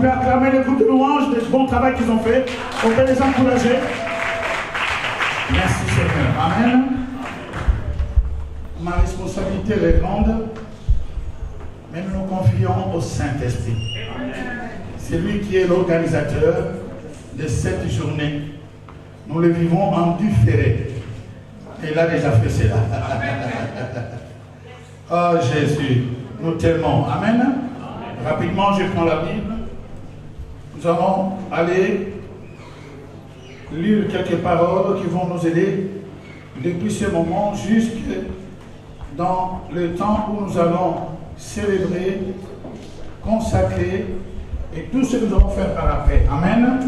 peut acclamer le groupe de louanges, du bon travail qu'ils ont fait. On peut les encourager. Merci Seigneur. Amen. Ma responsabilité est grande, mais nous nous confions au Saint-Esprit. C'est lui qui est l'organisateur de cette journée. Nous le vivons en différé. Et il a déjà fait cela. Oh Jésus, nous t'aimons. Amen. Rapidement, je prends la Bible. Nous allons aller lire quelques paroles qui vont nous aider depuis ce moment jusque dans le temps où nous allons célébrer, consacrer et tout ce que nous allons faire par après. Amen.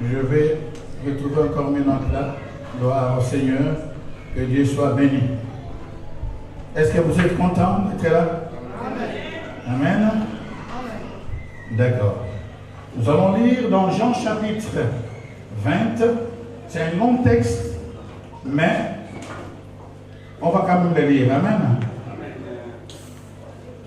Je vais retrouver encore mes notes là. Gloire au Seigneur. Que Dieu soit béni. Est-ce que vous êtes contents d'être là? Amen. Amen. D'accord. Nous allons lire dans Jean chapitre 20. C'est un long texte, mais on va quand même le lire. Amen.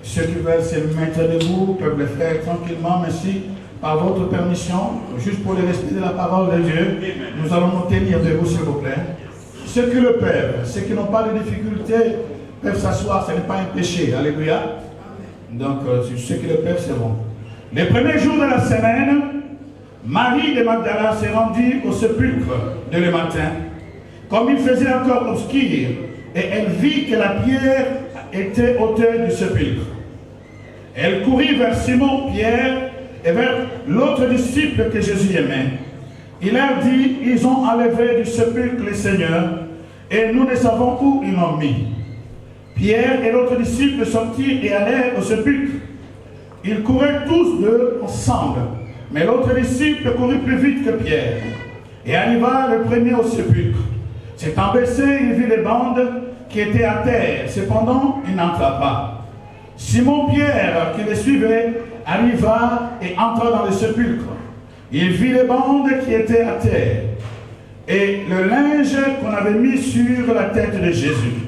Ceux qui veulent se mettre debout peuvent le faire tranquillement, mais si, par votre permission, juste pour le respect de la parole de Dieu, nous allons nous tenir debout, s'il vous plaît. Ceux qui le peuvent, ceux qui n'ont pas de difficultés, peuvent s'asseoir, ce n'est pas un péché. Alléluia. Donc, ceux qui le peuvent, c'est bon. Les premiers jours de la semaine, Marie de Magdala s'est rendue au sépulcre dès le matin, comme il faisait encore obscur, et elle vit que la pierre était ôtée du sépulcre. Elle courut vers Simon Pierre et vers l'autre disciple que Jésus aimait. Il leur dit, ils ont enlevé du sépulcre le Seigneur, et nous ne savons où ils l'ont mis. Pierre et l'autre disciple sortirent et allèrent au sépulcre. Ils couraient tous deux ensemble, mais l'autre disciple courut plus vite que Pierre, et arriva le premier au sépulcre. S'étant baissé, il vit les bandes qui étaient à terre, cependant il n'entra pas. Simon Pierre, qui le suivait, arriva et entra dans le sépulcre. Il vit les bandes qui étaient à terre, et le linge qu'on avait mis sur la tête de Jésus.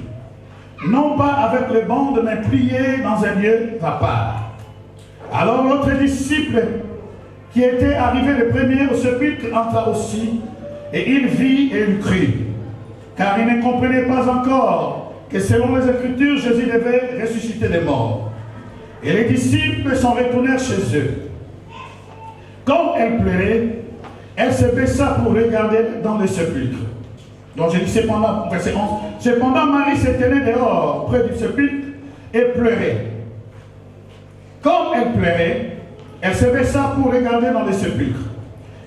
Non pas avec les bandes, mais plié dans un lieu à part. Alors l'autre disciple, qui était arrivé le premier au sépulcre, entra aussi, et il vit et il crut, car il ne comprenait pas encore que selon les Écritures, Jésus devait ressusciter les morts. Et les disciples s'en retournèrent chez eux. Comme elle pleurait, elle se baissa pour regarder dans le sépulcre. Donc j'ai dit cependant, verset 11, cependant Marie se tenait dehors, près du sépulcre, et pleurait. Comme elle pleurait, elle se baissa pour regarder dans le sépulcre.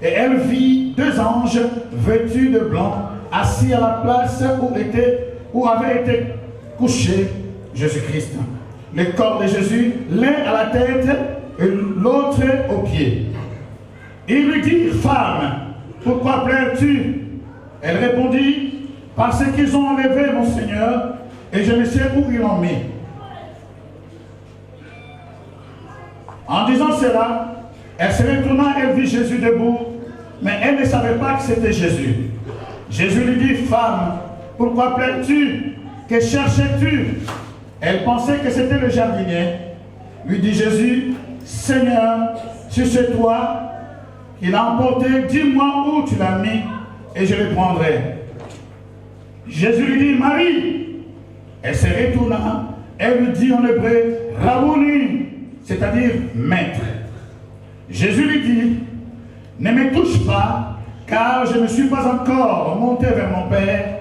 Et elle vit deux anges vêtus de blanc, assis à la place où avait été couché Jésus-Christ. Le corps de Jésus, l'un à la tête et l'autre aux pieds. Il lui dit, femme, pourquoi pleures-tu? Elle répondit, parce qu'ils ont enlevé mon Seigneur, et je ne sais où ils l'ont mis. En disant cela, elle se retourna, elle vit Jésus debout, mais elle ne savait pas que c'était Jésus. Jésus lui dit, femme, pourquoi pleures-tu? Que cherches-tu? Elle pensait que c'était le jardinier. Lui dit Jésus, Seigneur, si c'est toi qui l'as emporté, dis-moi où tu l'as mis, et je le prendrai. Jésus lui dit, Marie. Elle se retourna, elle lui dit en hébreu, Rabouni, c'est-à-dire maître. Jésus lui dit, ne me touche pas, car je ne suis pas encore monté vers mon Père,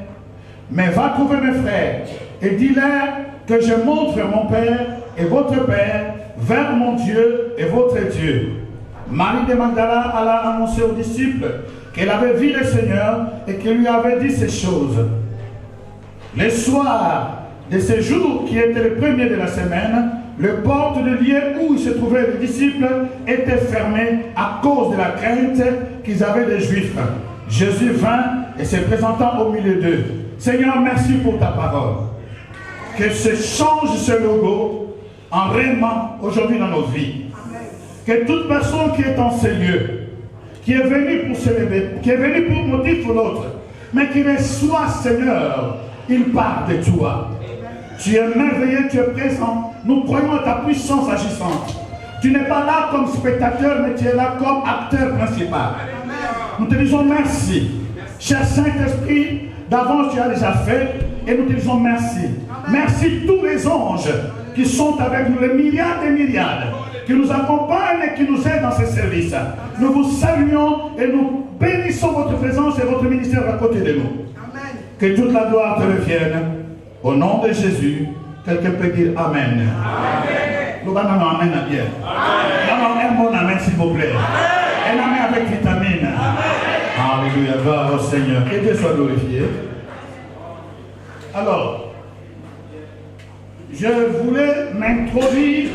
mais va trouver mes frères, et dis-leur que je monte vers mon Père et votre Père, vers mon Dieu et votre Dieu. Marie de Magdala alla annoncer aux disciples qu'elle avait vu le Seigneur et qu'il lui avait dit ces choses. Le soir de ce jour qui était le premier de la semaine, le porte de lieu où se trouvaient les disciples était fermé à cause de la crainte qu'ils avaient des Juifs. Jésus vint et se présenta au milieu d'eux. Seigneur, merci pour ta parole. Que se change ce logo en réellement aujourd'hui dans nos vies. Que toute personne qui est en ces lieux, qui est venue pour célébrer, qui est venue pour motif ou l'autre, mais qui reçoit, Seigneur, il part de toi. Tu es merveilleux, tu es présent. Nous croyons à ta puissance agissante. Tu n'es pas là comme spectateur, mais tu es là comme acteur principal. Nous te disons merci. Cher Saint-Esprit, d'avance tu as déjà fait et nous te disons merci. Merci tous les anges qui sont avec nous, les milliards et milliards, qui nous accompagnent et qui nous aident dans ces services. Nous vous saluons et nous bénissons votre présence et votre ministère à côté de nous. Amen. Que toute la gloire te revienne. Au nom de Jésus, quelqu'un peut dire Amen. Nous allons Amen à bien. Un bon Amen s'il vous plaît. Un Amen avec vitamine. Alléluia, gloire au Seigneur. Que Dieu soit glorifié. Alors, je voulais m'introduire,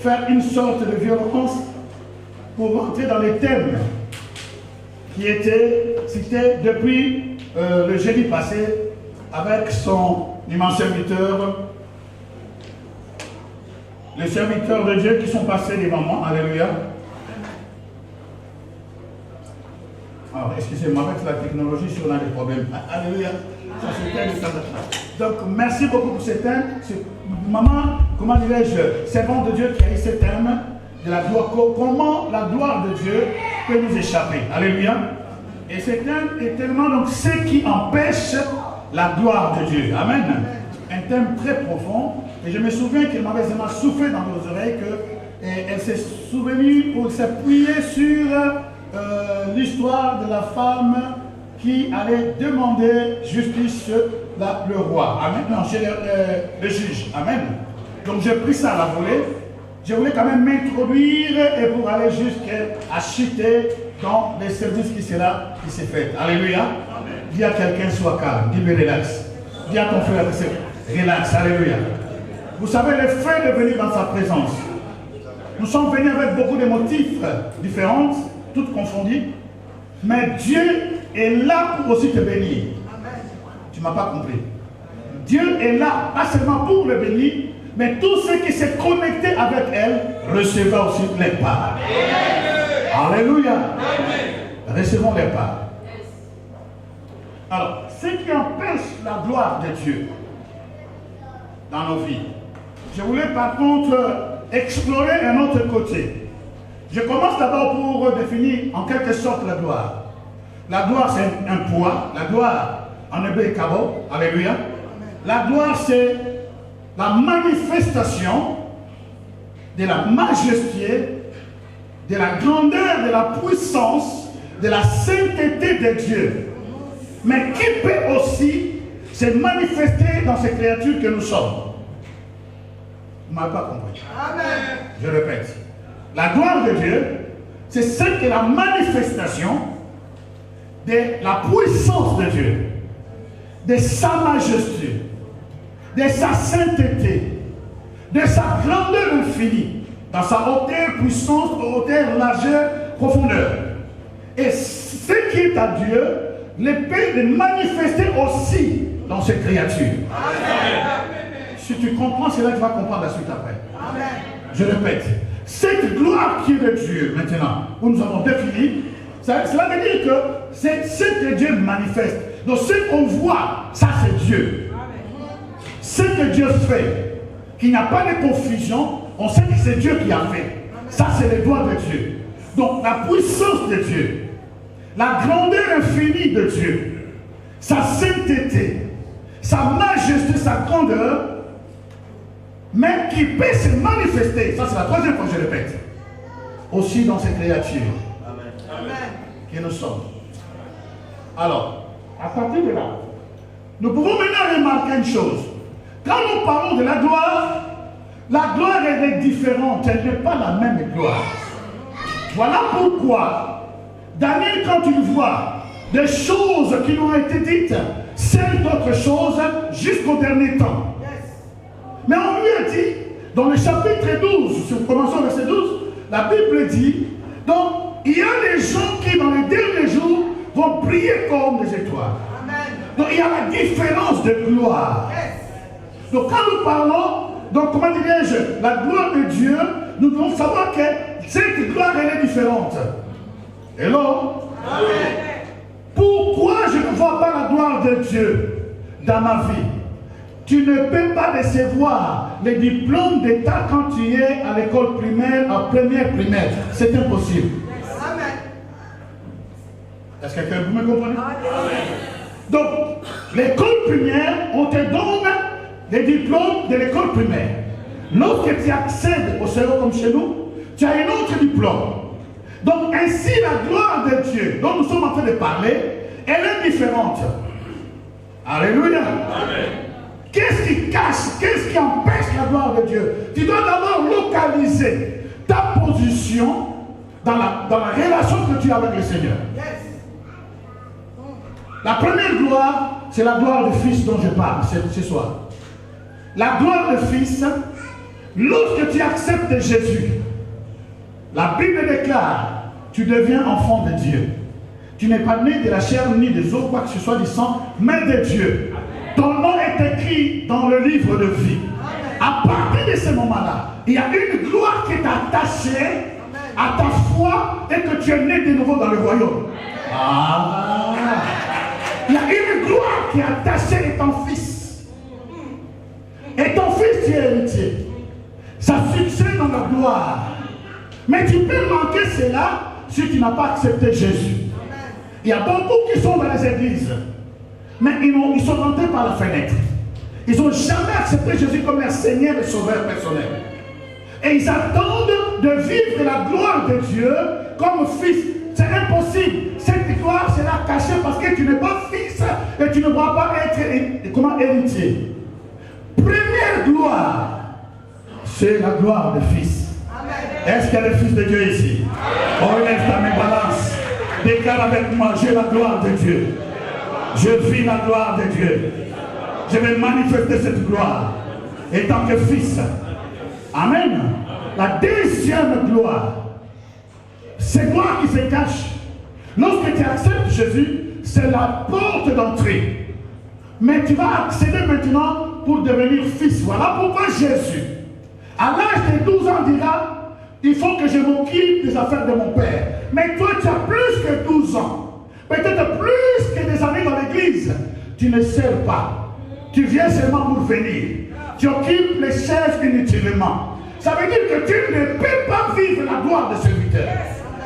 faire une sorte de violence pour entrer dans les thèmes qui étaient cités depuis le jeudi passé avec son immense serviteur, les serviteurs de Dieu qui sont passés devant moi. Alléluia. Alors, excusez-moi, avec la technologie, si on a des problèmes. Alléluia. Donc, merci beaucoup pour ce thème. Maman, comment dirais-je, servante de Dieu qui a eu ce thème de la gloire. Comment la gloire de Dieu peut nous échapper. Alléluia. Et ce thème est tellement donc ce qui empêche la gloire de Dieu. Amen. Un thème très profond. Et je me souviens qu'elle m'avait vraiment soufflé dans vos oreilles qu'elle s'est souvenue ou s'est appuyée sur l'histoire de la femme qui allait demander justice sur le roi. Amen. Non, chez le juge. Amen. Donc j'ai pris ça à la volée. Je voulais quand même m'introduire et pour aller jusqu'à chuter dans les services qui s'est fait. Alléluia. Dis à quelqu'un, sois calme. Dis-lui relax. Dis à ton frère, relax. Alléluia. Vous savez, le fait de venir dans sa présence. Nous sommes venus avec beaucoup de motifs différents, toutes confondues. Mais Dieu est là pour aussi te bénir. Tu ne m'as pas compris. Dieu est là, pas seulement pour le bénir, mais tout ce qui s'est connecté avec elle recevra aussi les parts. Alléluia. Recevons les parts. Alors, ce qui empêche la gloire de Dieu dans nos vies. Je voulais par contre explorer un autre côté. Je commence d'abord pour définir en quelque sorte la gloire. La gloire c'est un poids. La gloire en hébreu est kavod. Alléluia. La gloire c'est la manifestation de la majesté, de la grandeur, de la puissance, de la sainteté de Dieu. Mais qui peut aussi se manifester dans ces créatures que nous sommes. Vous ne m'avez pas compris. Amen. Je répète. La gloire de Dieu, c'est celle qui est la manifestation de la puissance de Dieu, de sa majesté, de sa sainteté, de sa grandeur infinie, dans sa hauteur, puissance, hauteur, largeur, profondeur. Et ce qui est à Dieu, l'épée de manifester aussi dans ces créatures. Amen. Si tu comprends, c'est là que tu vas comprendre la suite après. Amen. Je répète, cette gloire qui est de Dieu, maintenant, où nous avons défini, cela veut dire que c'est ce que Dieu manifeste. Donc ce qu'on voit, ça c'est Dieu. Amen. Ce que Dieu fait, qu'il n'y a pas de confusion, on sait que c'est Dieu qui a fait. Ça c'est les doigts de Dieu. Donc la puissance de Dieu, la grandeur infinie de Dieu, sa sainteté, sa majesté, sa grandeur, mais qui peut se manifester, ça c'est la troisième fois que je répète, aussi dans ces créatures. Amen. Que nous sommes. Alors, à partir de là, nous pouvons maintenant remarquer une chose. Quand nous parlons de la gloire elle est différente, elle n'est pas la même gloire. Voilà pourquoi Daniel, quand il voit des choses qui lui ont été dites, celles d'autres choses jusqu'au dernier temps. Mais on lui a dit, dans le chapitre 12, si nous commençons verset 12, la Bible dit, donc il y a des gens qui dans les derniers jours vont briller comme des étoiles. Donc il y a la différence de gloire. Donc quand nous parlons, donc comment dirais-je, la gloire de Dieu, nous devons savoir que cette gloire elle est différente. Hello? Amen. Pourquoi je ne vois pas la gloire de Dieu dans ma vie? Tu ne peux pas recevoir les diplômes d'État quand tu es à l'école primaire, en première primaire. C'est impossible. Amen. Est-ce que vous me comprenez? Amen. Donc, l'école primaire, on te donne les diplômes de l'école primaire. Lorsque tu accèdes au cerveau comme chez nous, tu as un autre diplôme. Donc, ainsi, la gloire de Dieu dont nous sommes en train de parler, elle est différente. Alléluia. Amen. Qu'est-ce qui cache, qu'est-ce qui empêche la gloire de Dieu? Tu dois d'abord localiser ta position dans la relation que tu as avec le Seigneur. Yes. La première gloire, c'est la gloire du Fils dont je parle ce soir. La gloire du Fils, lorsque tu acceptes Jésus, la Bible déclare, tu deviens enfant de Dieu. Tu n'es pas né de la chair ni des os, quoi que ce soit du sang, mais de Dieu. Ton nom est écrit dans le livre de vie. À partir de ce moment-là, il y a une gloire qui est attachée à ta foi et que tu es né de nouveau dans le royaume. Ah. Il y a une gloire qui est attachée à ton fils. Et ton fils, tu es héritier. Ça succède dans la gloire. Mais tu peux manquer cela si tu n'as pas accepté Jésus. Il y a beaucoup qui sont dans les églises. Mais ils sont rentrés par la fenêtre. Ils n'ont jamais accepté Jésus comme leur Seigneur et Sauveur personnel. Et ils attendent de vivre la gloire de Dieu comme fils. C'est impossible. Cette gloire sera cachée parce que tu n'es pas fils et tu ne pourras pas être héritier. Première gloire, c'est la gloire du Fils. Est-ce qu'il y a le Fils de Dieu ici? Oh, lève ta main, balance. Déclare avec moi, j'ai la gloire de Dieu. Je vis la gloire de Dieu. Je vais manifester cette gloire en tant que fils. Amen. La deuxième gloire, c'est gloire qui se cache. Lorsque tu acceptes Jésus, c'est la porte d'entrée. Mais tu vas accéder maintenant pour devenir fils. Voilà pourquoi Jésus, à l'âge de 12 ans, dira, il faut que je m'occupe des affaires de mon père. Mais toi, tu as plus que 12 ans. Peut-être plus que des années dans l'église. Tu ne sers pas. Tu viens seulement pour venir. Tu occupes les chaises inutilement. Ça veut dire que tu ne peux pas vivre la gloire de serviteur.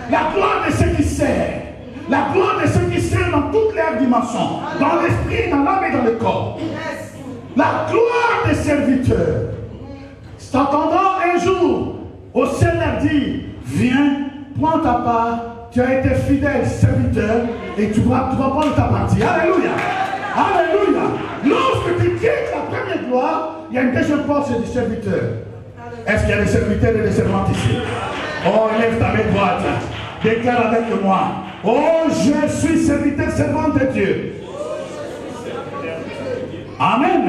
La gloire de ceux qui servent. La gloire de ceux qui servent dans toutes leurs dimensions. Dans l'esprit, dans l'âme et dans le corps. La gloire des serviteurs. T'entendant un jour au Seigneur dire, viens, prends ta part. Tu as été fidèle serviteur et tu vas prendre ta partie. Alléluia. Alléluia. Lorsque tu quittes la première gloire, il y a une deuxième porte, c'est du serviteur. Est-ce qu'il y a des serviteurs et des servantes ici? Oh, lève ta main droite. Déclare avec moi. Oh, je suis serviteur, servante de Dieu. Amen.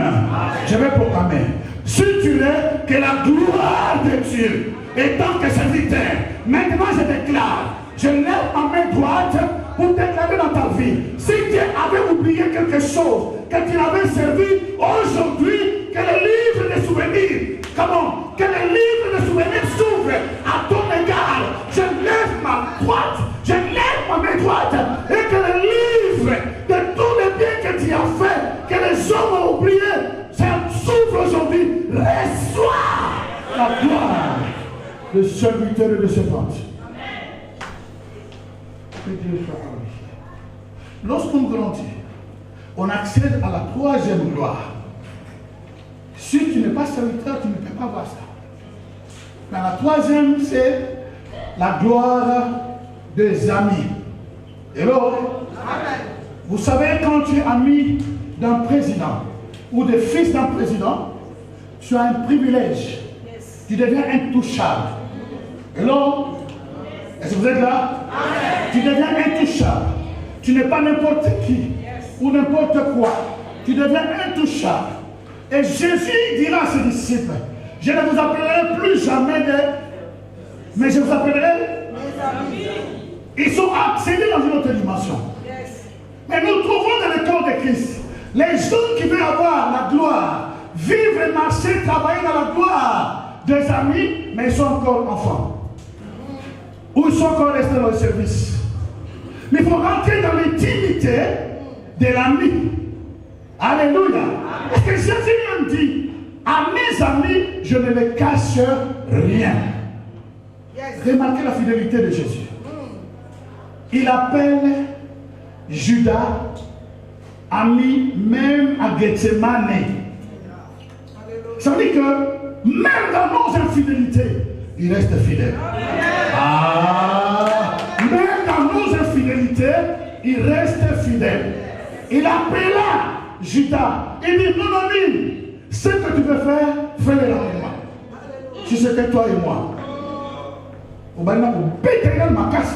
Je vais proclamer. Si tu es que la gloire de Dieu est tant que serviteur, maintenant je déclare. Je lève ma main droite pour déclarer dans ta vie. Si tu avais oublié quelque chose que tu avais servi aujourd'hui, que le livre des souvenirs, que le livre des souvenirs s'ouvre à ton égard. Je lève ma droite, je lève ma main droite et que le livre de tous les biens que tu as fait, que les hommes ont oublié, ça s'ouvre aujourd'hui. Reçois la gloire de serviteur et de servante. Lorsqu'on grandit, on accède à la troisième gloire. Si tu n'es pas serviteur, tu ne peux pas voir ça. Mais la troisième, c'est la gloire des amis. Hello? Vous savez, quand tu es ami d'un président ou de fils d'un président, tu as un privilège. Tu deviens intouchable. Hello? Est-ce que vous êtes là? Amen. Tu deviens intouchable. Tu n'es pas n'importe qui ou n'importe quoi. Tu deviens intouchable. Et Jésus dira à ses disciples, je ne vous appellerai plus jamais mais je vous appellerai mes amis. Ils sont accédés dans une autre dimension. Mais nous trouvons dans le corps de Christ les gens qui veulent avoir la gloire, vivre, marcher, travailler dans la gloire des amis, mais ils sont encore enfants. Ou ils sont encore restés dans le service. Mais il faut rentrer dans l'intimité de l'ami. Alléluia. Parce que Jésus lui dit, à mes amis, je ne les cache rien. Remarquez la fidélité de Jésus. Il appelle Judas ami même à Gethsemane. Ça veut dire que même dans nos infidélités, il reste fidèle. Même dans nos infidélités, il reste fidèle. Il appela Judas. Il dit, mon ami, ce que tu veux faire, fais-le avec moi. Si c'était toi et moi. Au bas, on péter ma casse.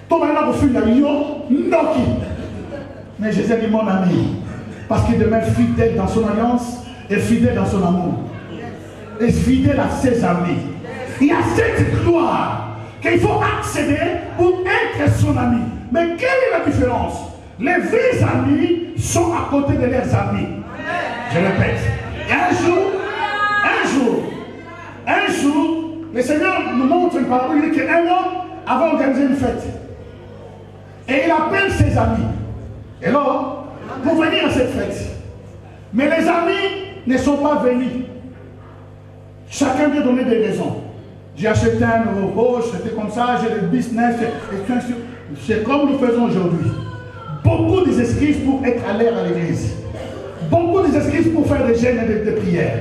Toi, maintenant, vous faites la lion, Noki. Mais Jésus dit mon ami. Parce qu'il demeure fidèle dans son alliance et fidèle dans son amour. Et fidèle à ses amis. Il y a cette gloire qu'il faut accéder pour être son ami. Mais quelle est la différence? Les vrais amis sont à côté de leurs amis. Je répète. Et un jour, le Seigneur nous montre une parole. Il dit qu'un homme avait organisé une fête. Et il appelle ses amis. Et là, pour venir à cette fête. Mais les amis ne sont pas venus. Chacun vient donner des raisons. J'ai acheté un nouveau coach, c'était comme ça, j'ai le business. C'est comme nous faisons aujourd'hui. Beaucoup d'excuses pour être à l'air à l'église. Beaucoup d'excuses pour faire des jeûnes et des prières.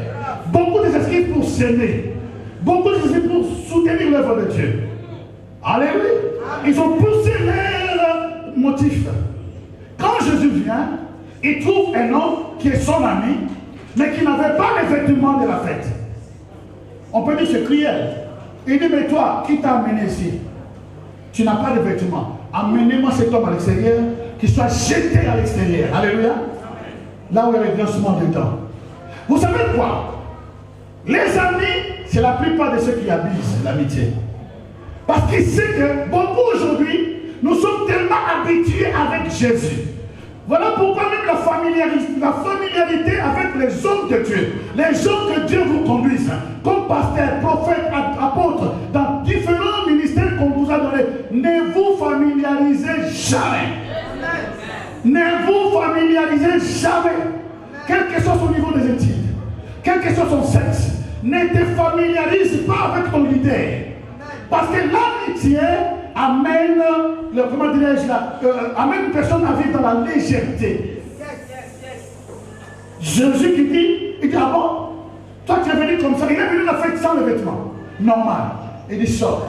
Beaucoup d'excuses pour s'aimer. Beaucoup d'excuses pour soutenir l'œuvre de Dieu. Alléluia. Ils ont poussé leurs motifs. Quand Jésus vient, il trouve un homme qui est son ami, mais qui n'avait pas les vêtements de la fête. On peut dire c'est cruel. Il dit, mais toi, qui t'a amené ici? Tu n'as pas de vêtements. Amenez-moi cet homme à l'extérieur, qu'il soit jeté à l'extérieur. Alléluia. Là où il y a le grincement dedans. Vous savez quoi? Les amis, c'est la plupart de ceux qui abusent l'amitié. Parce qu'ils savent que beaucoup aujourd'hui, nous sommes tellement habitués avec Jésus. Voilà pourquoi même la familiarité avec les hommes de Dieu, les gens que Dieu vous conduise, comme pasteur, prophète, apôtre, dans différents ministères qu'on vous a donnés, ne vous familiarisez jamais. Ne vous familiarisez jamais. Quel que soit son niveau des études, quel que soit son sexe, ne te familiarise pas avec ton leader. Parce que l'amitié amène, amène une personne à vivre dans la légèreté. Jésus qui dit, il dit, ah bon, toi tu es venu comme ça, il est venu la fête sans le vêtement. Normal. Il dit, sort.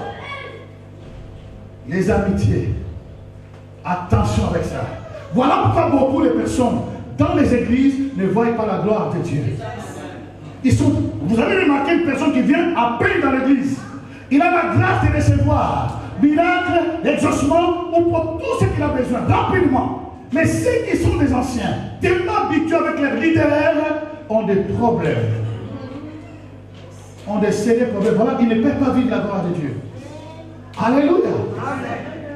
Les amitiés. Attention avec ça. Voilà pourquoi beaucoup de personnes dans les églises ne voient pas la gloire de Dieu. Vous avez remarqué une personne qui vient à peine dans l'église. Il a la grâce de recevoir miracle, exaucement ou pour tout ce qu'il a besoin, rapidement. Mais ceux qui sont des anciens, tellement habitués avec leurs leaders, ont des problèmes. Ont des sérieux problèmes. Voilà, ils ne peuvent pas vivre la gloire de Dieu. Alléluia.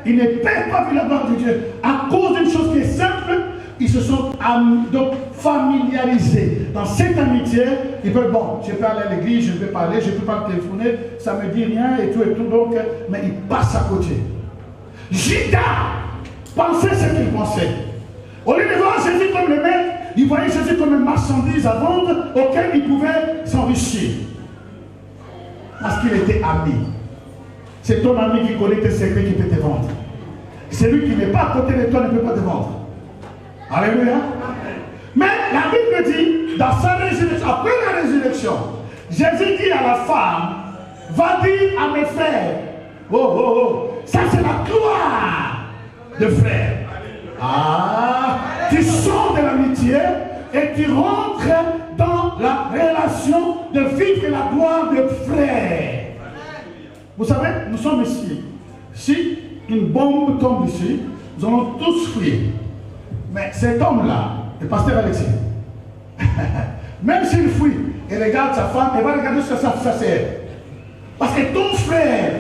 Ils ne peuvent pas vivre la gloire de Dieu. À cause d'une chose qui est simple, ils se sont donc familiarisés. Dans cette amitié, ils peuvent, bon, je peux aller à l'église, je peux parler, je ne peux pas téléphoner, ça ne me dit rien et tout, donc, mais ils passent à côté. Judas pensait ce qu'il pensait. Au lieu de voir Jésus comme le maître, il voyait Jésus comme une marchandise à vendre auquel il pouvait s'enrichir. Parce qu'il était ami. C'est ton ami qui connaît tes secrets qui peut te vendre. Celui qui n'est pas à côté de toi ne peut pas te vendre. Alléluia. Mais la Bible dit, dans sa résurrection, après la résurrection, Jésus dit à la femme, va dire à mes frères, ça c'est la gloire de frère. Tu sors de l'amitié et tu rentres dans la relation de vivre la gloire de frère. Vous savez, nous sommes ici. Si une bombe tombe ici, nous allons tous fuir. Mais cet homme-là, le pasteur Alexis, même s'il fuit et regarde sa femme, il va regarder sur sa sœur. Parce que ton frère,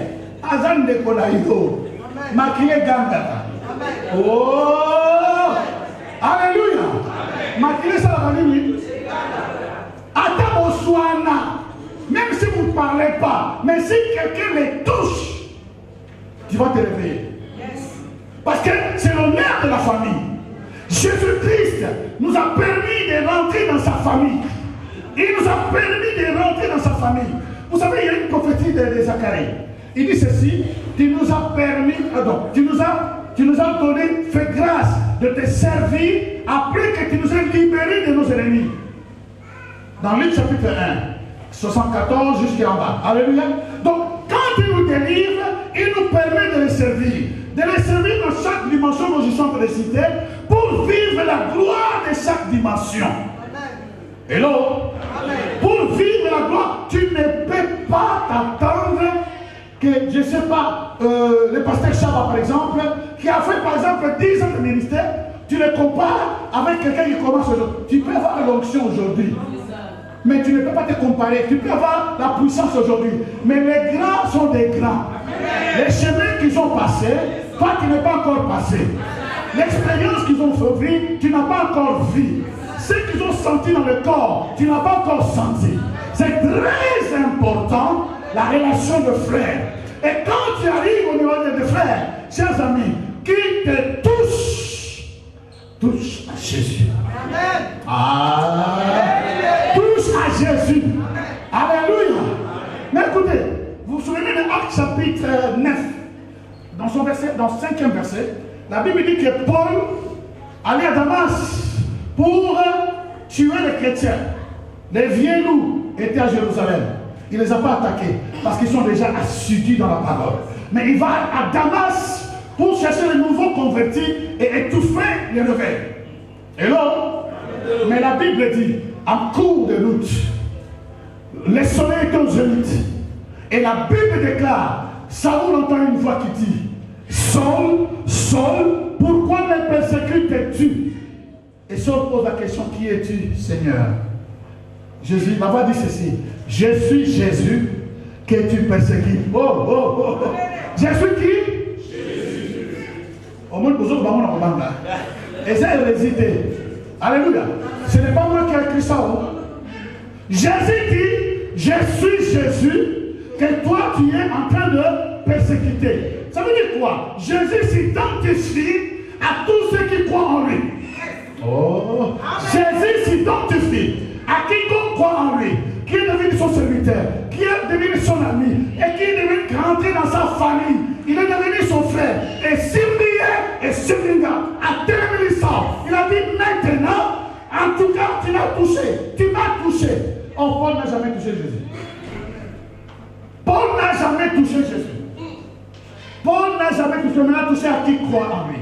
Azan de Konaïdo, Makile Gangata. Oh! Alléluia! Makile Salavanini. Attends au soana. Même si vous ne parlez pas, mais si quelqu'un les touche, tu vas te réveiller. Parce que c'est l'honneur de la famille. Jésus-Christ nous a permis de rentrer dans sa famille. Il nous a permis de rentrer dans sa famille. Vous savez, il y a une prophétie de Zacharie. Il dit ceci, tu nous as permis, tu nous as donné, fait grâce de te servir après que tu nous aies libérés de nos ennemis. Dans Luc chapitre 1, 74 jusqu'en bas. Alléluia. Donc, quand il nous délivre, il nous permet de les servir. De les servir dans chaque dimension dont je suis en train de citer, pour vivre la gloire de chaque dimension. Hello? Amen. Pour vivre la gloire, tu ne peux pas t'attendre que, je ne sais pas, le pasteur Chaba par exemple, qui a fait par exemple 10 ans de ministère, tu le compares avec quelqu'un qui commence aujourd'hui. Tu peux avoir l'onction aujourd'hui, mais tu ne peux pas te comparer. Tu peux avoir la puissance aujourd'hui, mais les grands sont des grands. Les chemins qu'ils ont passés, toi tu n'es pas encore passé. L'expérience qu'ils ont fait, tu n'as pas encore vu. Ce qu'ils ont senti dans le corps, tu n'as pas encore senti. C'est très important, la relation de frère. Et quand tu arrives au niveau des frères, chers amis, qui te touche à Jésus. Amen. Touche à Jésus. Alléluia. Mais écoutez, vous vous souvenez de Actes chapitre 9, dans son verset, dans le 5e verset, la Bible dit que Paul allait à Damas pour tuer les chrétiens. Les vieux loups étaient à Jérusalem. Il ne les a pas attaqués parce qu'ils sont déjà assidus dans la parole. Mais il va à Damas pour chercher les nouveaux convertis et étouffer les rebelles. Et là, mais la Bible dit, en cours de route, le soleil est au zénith. Et la Bible déclare, Saoul entend une voix qui dit, Saul, Saul, pourquoi me persécutes-tu? Et Saul pose la question, qui es-tu, Seigneur? Jésus, la voix dit ceci, je suis Jésus que tu persécutes. Oh. Je suis qui? Jésus. Au moins, vous autres, on va là. Et ça, elle hésité. Alléluia. Ce n'est pas moi qui ai écrit ça. Jésus dit, je suis Jésus que toi tu es en train de persécuter. Ça veut dire quoi? Jésus s'identifie à tous ceux qui croient en lui. Oh. Jésus s'identifie à quiconque croit en lui, qui est devenu son serviteur, qui est devenu son ami, et qui est devenu rentrer dans sa famille. Il est devenu son frère. Et Simbié et Simbinga a terminé ça. Il a dit maintenant, en tout cas, tu m'as touché. Tu m'as touché. Oh, Paul n'a jamais touché Jésus. Paul n'a jamais touché Jésus. Paul n'a jamais touché, mais il a touché à qui croit en lui.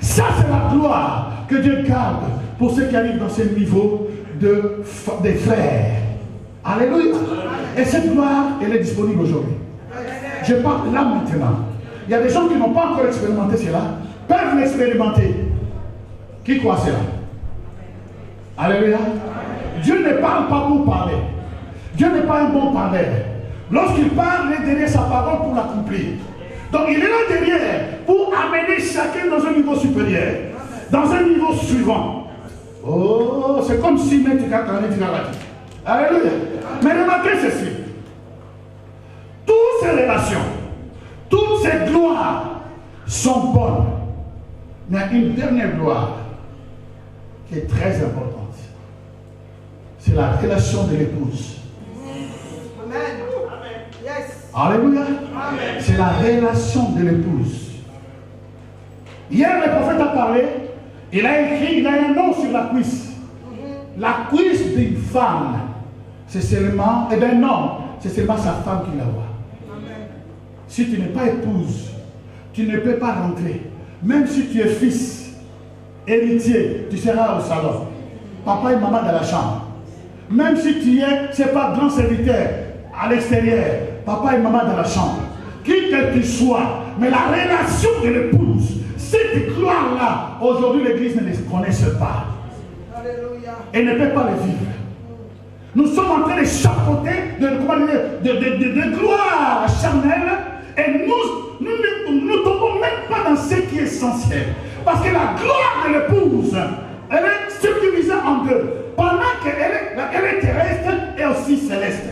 Ça, c'est la gloire que Dieu garde pour ceux qui arrivent dans ce niveau des frères. Alléluia. Et cette gloire, elle est disponible aujourd'hui. Je parle là maintenant. Il y a des gens qui n'ont pas encore expérimenté cela, peuvent l'expérimenter. Qui croit cela? Alléluia. Dieu ne parle pas pour parler. Dieu n'est pas un bon parleur. Lorsqu'il parle, il est derrière sa parole pour l'accomplir. Donc il est là derrière pour amener chacun dans un niveau supérieur, dans un niveau suivant. Oh, c'est comme si tu as Alléluia. Mais remarquez ceci. Toutes ces relations, toutes ces gloires sont bonnes. Mais il y a une dernière gloire qui est très importante. C'est la relation de l'épouse. Amen. Yes. Alléluia. C'est la relation de l'épouse. Hier, le prophète a parlé. Il a écrit, il a un nom sur la cuisse. La cuisse d'une femme, c'est seulement, et d'un homme, c'est seulement sa femme qui la voit. Si tu n'es pas épouse, tu ne peux pas rentrer. Même si tu es fils, héritier, tu seras au salon. Papa et maman dans la chambre. Même si tu es, c'est pas grand serviteur à l'extérieur, papa et maman dans la chambre. Qui que tu sois, mais la relation de l'épouse, cette gloire-là, aujourd'hui l'église ne les connaisse pas. Alléluia. Et ne peut pas les vivre. Nous sommes en train de chapeauter de gloire charnelle et nous ne tombons même pas dans ce qui est essentiel. Parce que la gloire de l'épouse, elle est subdivisée en deux. Pendant qu'elle est terrestre et aussi céleste.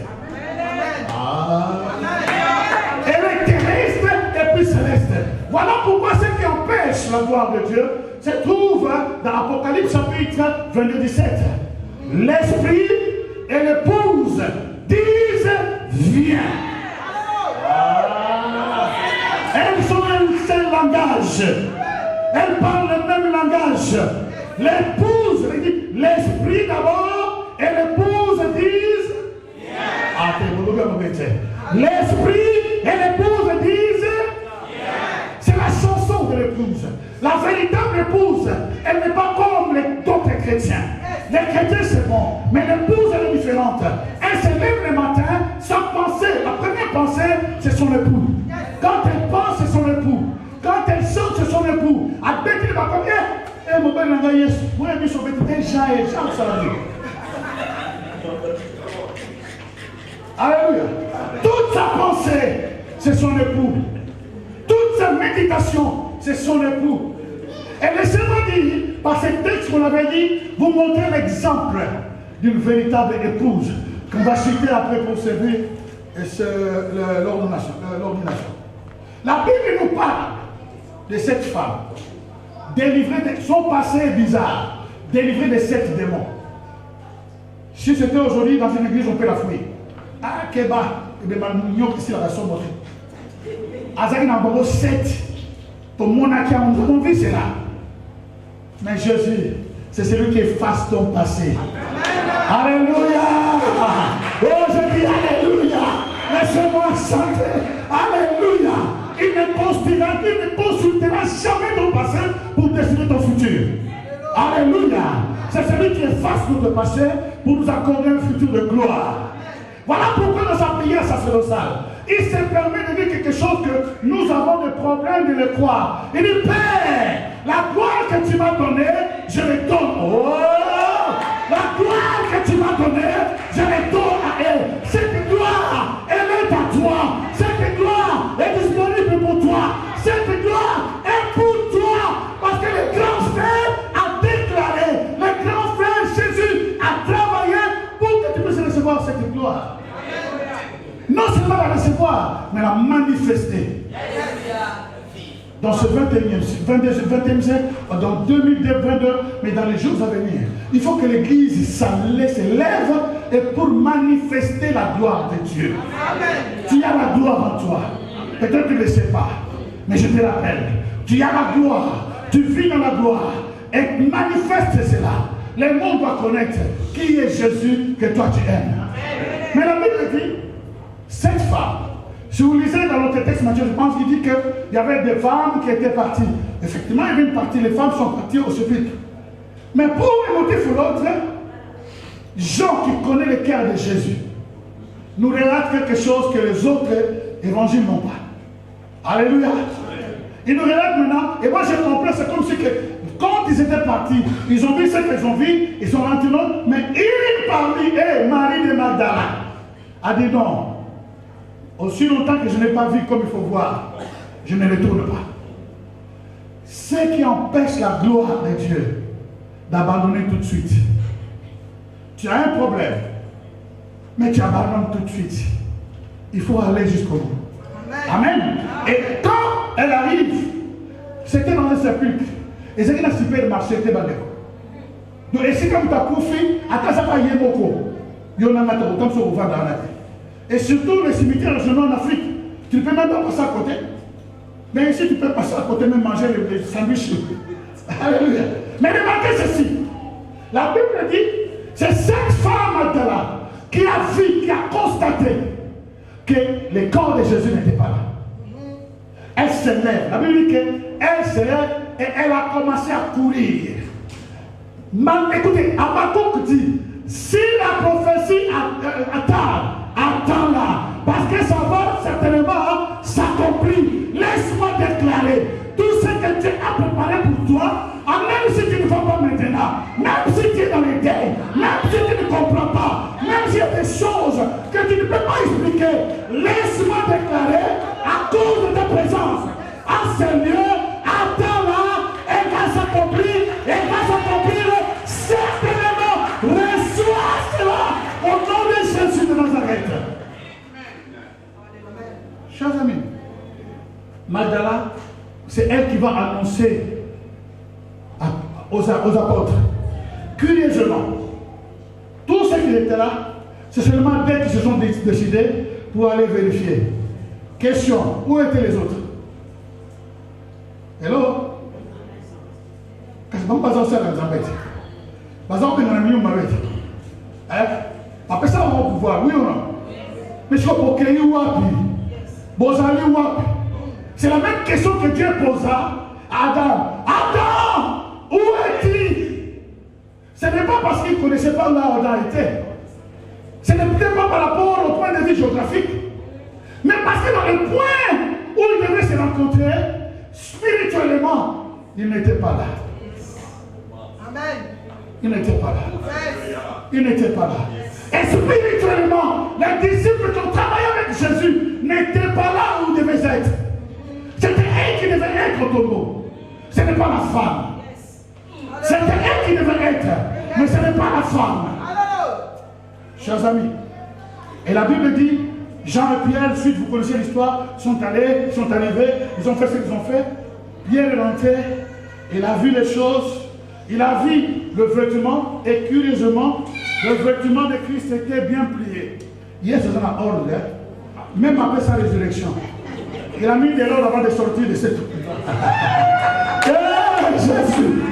Elle est terrestre et puis céleste. Voilà pourquoi ce qui empêche empêche la gloire de Dieu se trouve dans Apocalypse chapitre 22, 17. L'esprit et l'épouse disent viens. Elles ont un seul langage. Elles parlent le même langage. L'épouse, l'esprit d'abord et l'épouse disent l'esprit et l'épouse disent c'est la chanson de l'épouse. La véritable épouse, elle n'est pas comme les autres chrétiens. Les chrétiens c'est bon, mais l'épouse elle est différente. Elle se lève le matin sans penser. La première pensée c'est son époux. Quand elle pense c'est son époux. Quand elle chante c'est son époux. À bêtise va comme eh mon bel langage, moi je suis déjà et Jean Salami. Alléluia. Toute sa pensée, c'est son époux. Toute sa méditation, c'est son époux. Et laissez-moi dire, par ces textes qu'on avait dit, vous montrez l'exemple d'une véritable épouse qu'on va citer après pour servir l'ordination. La Bible nous parle de cette femme, délivrée de son passé bizarre, délivrée de 7 démons. Si c'était aujourd'hui dans une église, on peut la fouiller. Ah, Keba, et bien, nous ici la version montrée. Azaki n'a pas 7. Ton monarchie, on vit c'est là. Mais Jésus, c'est celui qui efface ton passé. Alléluia. Oh, je dis Alléluia. Laissez-moi chanter. Alléluia. Il ne consultera jamais ton passé pour décider ton futur. Alléluia. C'est celui qui efface notre passé pour nous accorder un futur de gloire. Voilà pourquoi dans sa prière sacerdotale, il se permet de dire quelque chose que nous avons des problèmes de le croire. Il dit, Père, la gloire que tu m'as donnée, je les donne. Oh, la gloire que tu m'as donnée, je les donne à elle. Cette gloire, elle est à toi. Cette gloire est disponible pour toi. Cette gloire est pour toi. Parce que le grand frère a déclaré, le grand frère Jésus a travaillé pour que tu puisses recevoir cette gloire. Non seulement la recevoir, mais la manifester. Dans ce 21e siècle, dans 2022, mais dans les jours à venir, il faut que l'Église s'élève et pour manifester la gloire de Dieu. Tu as la gloire en toi. Peut-être que tu ne le sais pas, mais je te rappelle. Tu as la gloire, tu vis dans la gloire et manifeste cela. Le monde doit connaître qui est Jésus que toi tu aimes. Mais la Bible dit, cette femme, si vous lisez dans notre texte, Matthieu, je pense qu'il dit qu'il y avait des femmes qui étaient parties. Effectivement, il y avait une partie, les femmes sont parties au sépulcre. Mais pour un motif ou l'autre, Jean qui connaît le cœur de Jésus, nous relate quelque chose que les autres évangiles n'ont pas. Alléluia. Il nous relate maintenant, et moi j'ai compris, c'est comme si que, quand ils étaient partis, ils ont vu ce qu'ils ont vu, ils sont rentrés là, mais une parmi eux, Marie de Magdala, a dit non. Aussi longtemps que je n'ai pas vu comme il faut voir, je ne retourne pas. Ce qui empêche la gloire de Dieu d'abandonner tout de suite. Tu as un problème, mais tu abandonnes tout de suite. Il faut aller jusqu'au bout. Amen. Et quand elle arrive, c'était dans un sépulcre. Et c'est qu'il a super marché, c'était bandé. Donc, et c'est comme tu as coupé, à ta sapa yemoko, yonamata, comme ça, on va dans la terre. Et surtout les cimetières régionaux en Afrique, tu ne peux même pas passer à côté. Mais ici, tu peux passer à côté, même manger les sandwichs. Alléluia. Mais remarquez ceci. La Bible dit, c'est cette femme là qui a vu, qui a constaté que le corps de Jésus n'était pas là. Elle se lève. La Bible dit qu'elle se lève et elle a commencé à courir. Écoutez, Habakkuk dit, si la prophétie attends-la, parce que ça va certainement s'accomplir. Laisse-moi déclarer tout ce que Dieu a préparé pour toi, même si tu ne vas pas maintenant, même si tu es dans les deuils, même si tu ne comprends pas, même s'il y a des choses que tu ne peux pas expliquer, laisse-moi déclarer à cause de ta présence. En ce lieu, attends-la, elle va s'accomplir, elle va s'accomplir certainement. Reçois cela au nom de Jésus de Nazareth. Chers amis, Magdala c'est elle qui va annoncer aux apôtres. Curieusement, tous ceux qui étaient là, c'est seulement d'eux qui se sont décidés pour aller vérifier. Question, où étaient les autres? Hello? Qu'est-ce que vous avez fait dans les embêtes? Parce que vous avez mis un embêtes. Après ça, on va pouvoir, oui ou non? Mais je crois que vous avez c'est la même question que Dieu posa à Adam. Adam, où es-tu? Ce n'est pas parce qu'il ne connaissait pas là où Adam était. Ce n'est peut-être pas par rapport au point de vue géographique. Mais parce que dans le point où il devait se rencontrer, spirituellement, il n'était pas là. Amen. Il n'était pas là. Il n'était pas là. Et spirituellement, les disciples qui ont travaillé avec Jésus n'étaient pas là où ils devaient être. C'était elle qui devait être au tombeau. Ce n'est pas la femme. C'était elle qui devait être. Mais ce n'est pas la femme. Chers amis, et la Bible dit, Jean et Pierre, ensuite vous connaissez l'histoire, sont arrivés, ils ont fait ce qu'ils ont fait. Pierre est rentré, il a vu les choses, il a vu le vêtement, et curieusement, le vêtement de Christ était bien plié. Hier, c'est un ordre, même après sa résurrection. Il a mis de l'ordre avant de sortir de cette. Jésus!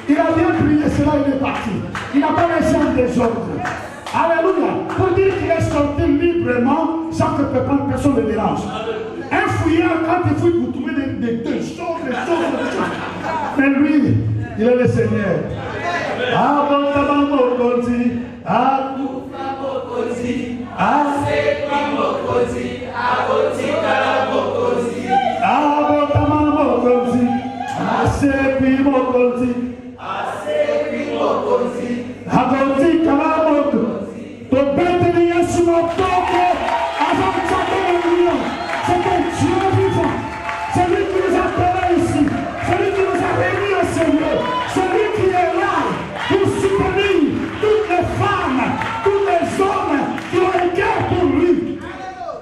Il a bien plié cela, il est parti. Il n'a pas laissé en désordre. Alléluia. Pour dire qu'il est sorti librement sans que personne ne le dérange. Un fouillard, quand il fouille, vous trouvez des choses. Mais lui, il est le Seigneur. C'est lui qui nous a appelés ici. C'est lui qui nous a réunis au Seigneur. C'est lui qui est là pour soutenir toutes les femmes, tous les hommes qui ont un cœur pour lui.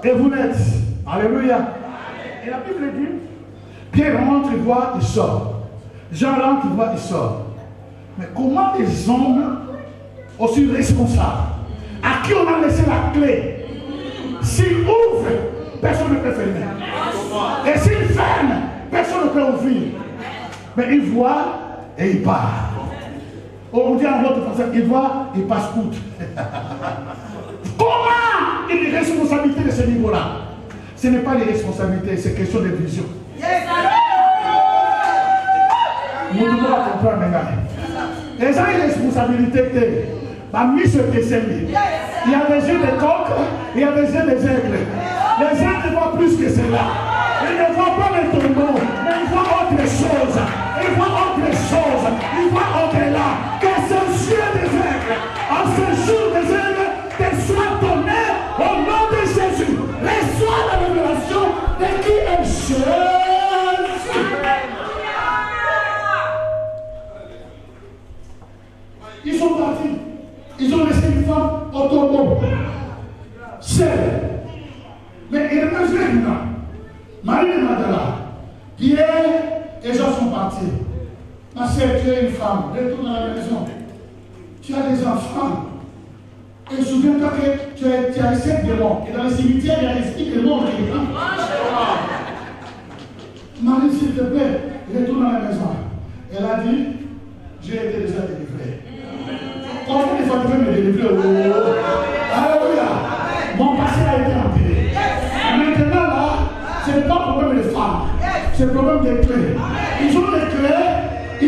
Et vous l'êtes. Alléluia. Et la Bible dit, Pierre rentre, il voit, il sort. Jean rentre, il voit, il sort. Mais comment les hommes aussi responsables, à qui on a laissé la clé, s'ils ouvrent, personne ne peut fermer. Et s'ils ferment, personne ne peut ouvrir. Mais il voit et il part. On dit en autre façon, il voit, il passe outre. Comment une responsabilité de ce niveau-là? Ce n'est pas les responsabilités, c'est question de vision. Nous devons comprendre maintenant. Les gens ont une responsabilité. Ma mise sur des amis. Il y a des yeux de coq, il y a des yeux des aigles. Les aigles voient plus que cela. Ils ne voient pas les tombeaux, mais ils voient autre chose. Ils voient autre chose. Ils voient au-delà. Que ce yeux des aigles, en ce jour des aigles, te soit donné au nom de Jésus. Reçois la révélation de qui est Jésus. Ils sont partis. Ils ont laissé une femme au tombeau. Seule. Mais il reste maintenant. Marie et Magdala, Pierre et Jean sont partis. Ma sœur, tu es une femme. Retourne à la maison. Tu as des enfants. Et souviens-toi que tu as 7 démons. Et dans le cimetière, il y a des démons qui viennent. Marie, s'il te plaît, retourne à la maison. Elle a dit, j'ai été déjà délivrée. Combien de fois tu veux me délivrer? Alléluia. Mon passé a été enterré. Maintenant là, ce n'est pas un problème de femmes. C'est le problème des clés. Ils ont des clés. Et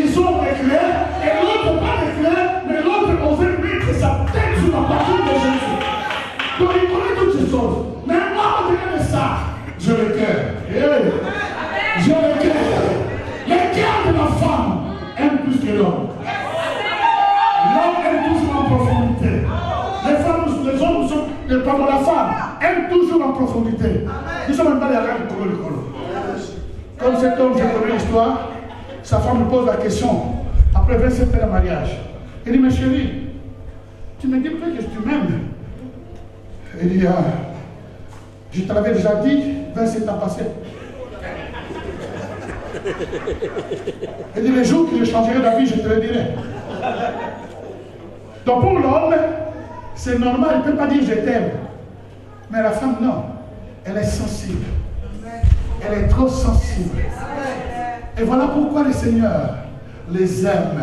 l'autre pas des clés, mais l'autre on veut mettre sa tête sur la partie de Jésus. Donc il connaît toutes ces choses. Mais moi, au-delà de ça, je le cœur. Je le cœur. Le cœur de la femme aime plus que l'homme. L'homme aime toujours en profondité. Les hommes sont, pardon, la femme aime toujours en profondité. Nous sommes même pas les regards du colo. Comme cet homme, je connais l'histoire, sa femme lui pose la question, après 27 ans de mariage. Il dit, mais chérie, tu me dis peut-être que tu m'aimes. Il dit, je te l'avais déjà dit, 27 ans passés. Il dit, les jours qu'il changerait d'avis, je te le dirai. Donc pour l'homme, c'est normal, il ne peut pas dire je t'aime. Mais la femme, non. Elle est sensible. Elle est trop sensible. Et voilà pourquoi le Seigneur les aime.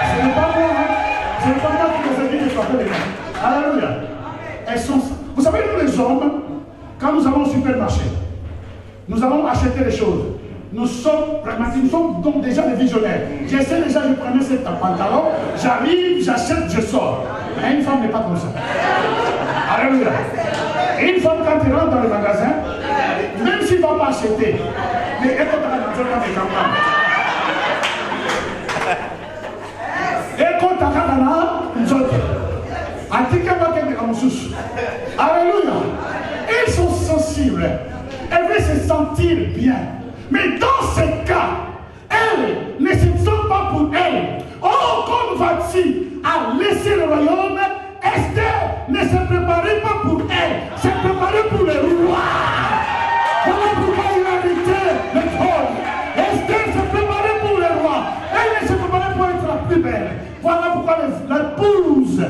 Ce n'est pas moi, hein? Ce n'est pas moi qui les ai dit de frapper les mains. Alléluia. Elles sont... Vous savez, nous les hommes, quand nous allons au supermarché, nous allons acheter des choses. Nous sommes pragmatiques, nous sommes donc déjà des visionnaires. J'essaie déjà, je prenais cet pantalon, j'arrive, j'achète, je sors. Mais une femme n'est pas comme ça. Alléluia. Une femme, quand elle rentre dans le magasin, même s'il ne va pas acheter, mais elle peut aller dans le campagne. Et quand tu as nous autres, alléluia. Ils sont sensibles. Elles veulent se sentir bien. Mais dans ces cas, elles ne se sentent pas pour elles. Oh, comme va-t-il à laisser le royaume? Esther ne se préparait pas pour elle, se préparait pour le roi. Voilà pourquoi il a hérité le trône. Esther se préparait pour le roi. Elle ne se préparait pour être la plus belle. Voilà pourquoi l'épouse a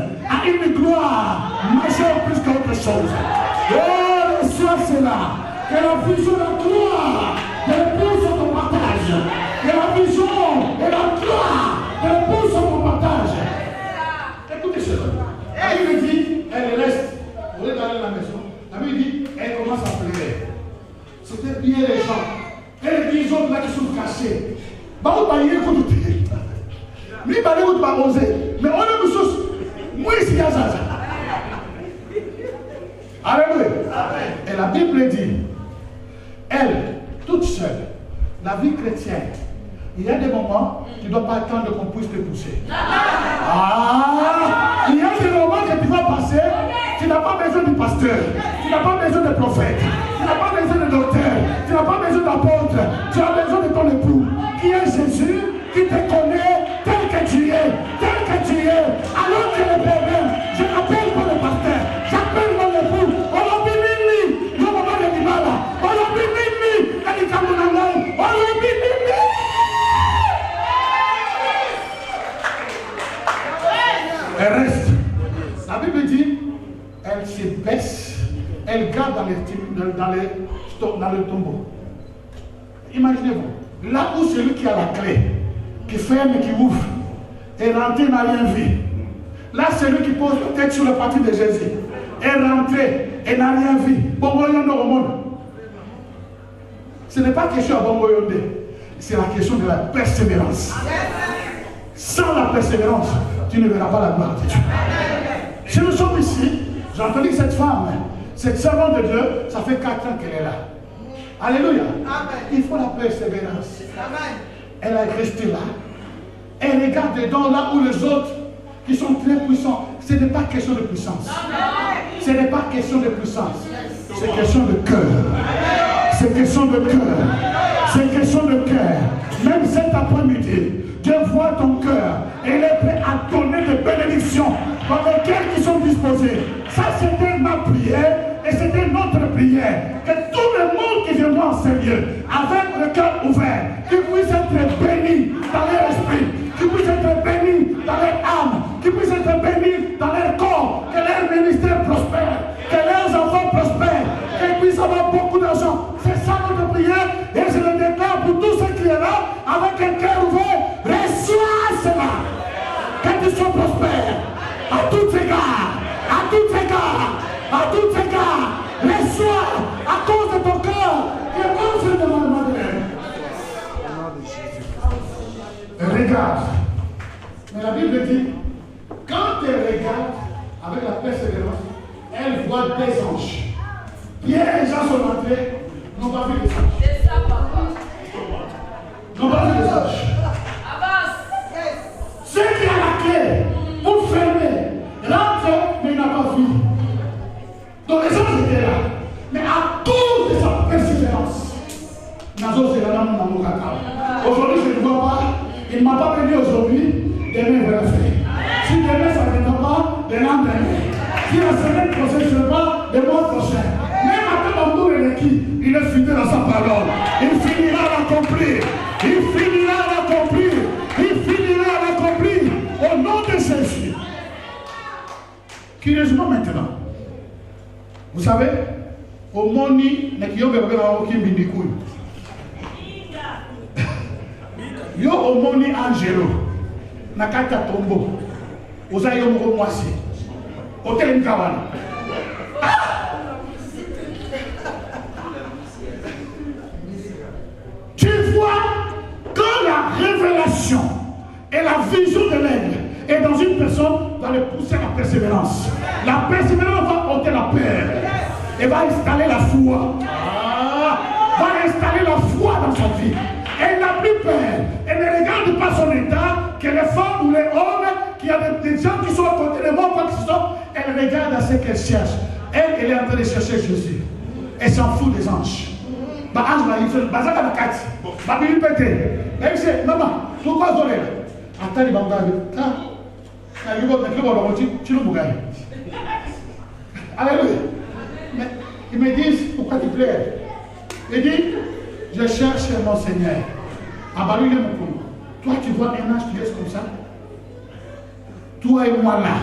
une gloire majeure plus qu'autre chose. Oh, reçois cela. Que la vision de la gloire de l'épouse soit ton partage. Que la vision et la gloire de l'épouse soit ton partage. Écoutez cela. La Bible dit, elle reste. Au lieu d'aller à la maison, la Bible dit, elle commence à pleurer. C'était bien les gens. Elle dit, les autres là qui sont cachés. Bah, on va y écouter. Mais il va aller pas oser. Mais on a une chose. Moi, ici, il y a ça. Alléluia. Et la Bible dit, elle, toute seule, la vie chrétienne, il y a des moments, tu ne dois pas attendre qu'on puisse te pousser. Ah, il y a des moments que tu vas passer, tu n'as pas besoin du pasteur, tu n'as pas besoin de prophète, tu n'as pas besoin de docteur, tu n'as pas besoin d'apôtre, tu as besoin de ton époux, qui est Jésus, qui te connaît tel que tu es, alors que le problème, je n'appelle pas le pasteur, j'appelle mon époux, on l'a bimini, le moment de Dibala, on l'a bimini, elle est comme on l'a bimini. Elle reste. La Bible dit, elle se baisse, elle garde dans le tombeau. Imaginez-vous, là où celui qui a la clé, qui ferme et qui ouvre, est rentré, n'a rien vu. Là, celui qui pose la tête sur le parti de Jésus, est rentré et n'a rien vu. Bon voyons au monde. Ce n'est pas question à bon voyons, c'est la question de la persévérance. Sans la persévérance, tu ne verras pas la gloire de Dieu. Si nous sommes ici, j'ai entendu cette femme, cette servante de Dieu, ça fait 4 ans qu'elle est là. Alléluia. Il faut la persévérance. Elle est restée là. Elle regarde dedans là où les autres qui sont très puissants. Ce n'est pas question de puissance. Ce n'est pas question de puissance. C'est question de cœur. C'est question de cœur. C'est question de cœur. Même cet après-midi, Dieu voit ton cœur et il est prêt à donner des bénédictions pour lesquelles ils sont disposés. Ça, c'était ma prière et c'était notre prière. Que tout le monde qui viendra en ce lieu, avec le cœur ouvert, qu'ils puissent être bénis dans leur esprit, qu'ils puissent être bénis dans leur âme, qu'ils puissent être bénis dans leur corps, que leur ministère prospère, que leurs enfants prospèrent, qu'ils puissent avoir beaucoup d'argent. C'est ça notre prière et je le déclare pour tous ceux qui sont là, avec un cœur ouvert, reçois cela. Que tu sois prospère à tous égards, à tous égards, à tous égards. Reçois à cause de ton cœur qui est bon de ma madeleine. Regarde. Mais la Bible dit, quand elle regarde avec la persévérance, elle voit des anges. Pierre et Jean sont entrés, n'ont pas vu les anges. C'est ça, papa. N'ont pas vu les anges. Ceux qui ont la clé pour fermer, rentrent, mais il n'a pas vu. Donc les anges étaient là. Mais à cause de sa persévérance, aujourd'hui je ne vois pas, il ne m'a pas béni aujourd'hui, demain il va le faire. Si demain ça ne viendra pas, le lendemain. Si la semaine prochaine je ne vais pas, le mois prochain. Même à Au moni, ne qui ont bébé dans aucun bindicouille. Yo au moni Angelo, nakata tombo. Ozayo mo moisi. Hôtel Kawana. Tu vois, quand la révélation et la vision de l'aigle est dans une personne, va le pousser à la persévérance. La persévérance va ôter la peur et va installer la foi. Va installer la foi dans sa vie. Elle n'a plus peur. Elle ne regarde pas son état, que les femmes ou les hommes, qu'il y a des gens qui sont à côté de moi, quoi que ce soit. Elle regarde à ce qu'elle cherche. Elle est en train de chercher Jésus. Elle s'en fout des anges. Bah, ange, il fait bazaka na kati. Bah, il pété. Elle dit, maman, pourquoi vous allez là? Attends, il va me dire, tu le bougailles. Alléluia. Mais ils me disent, pourquoi tu pleures? Il dit, je cherche mon Seigneur. Toi, tu vois un ange qui reste comme ça. Toi et moi là,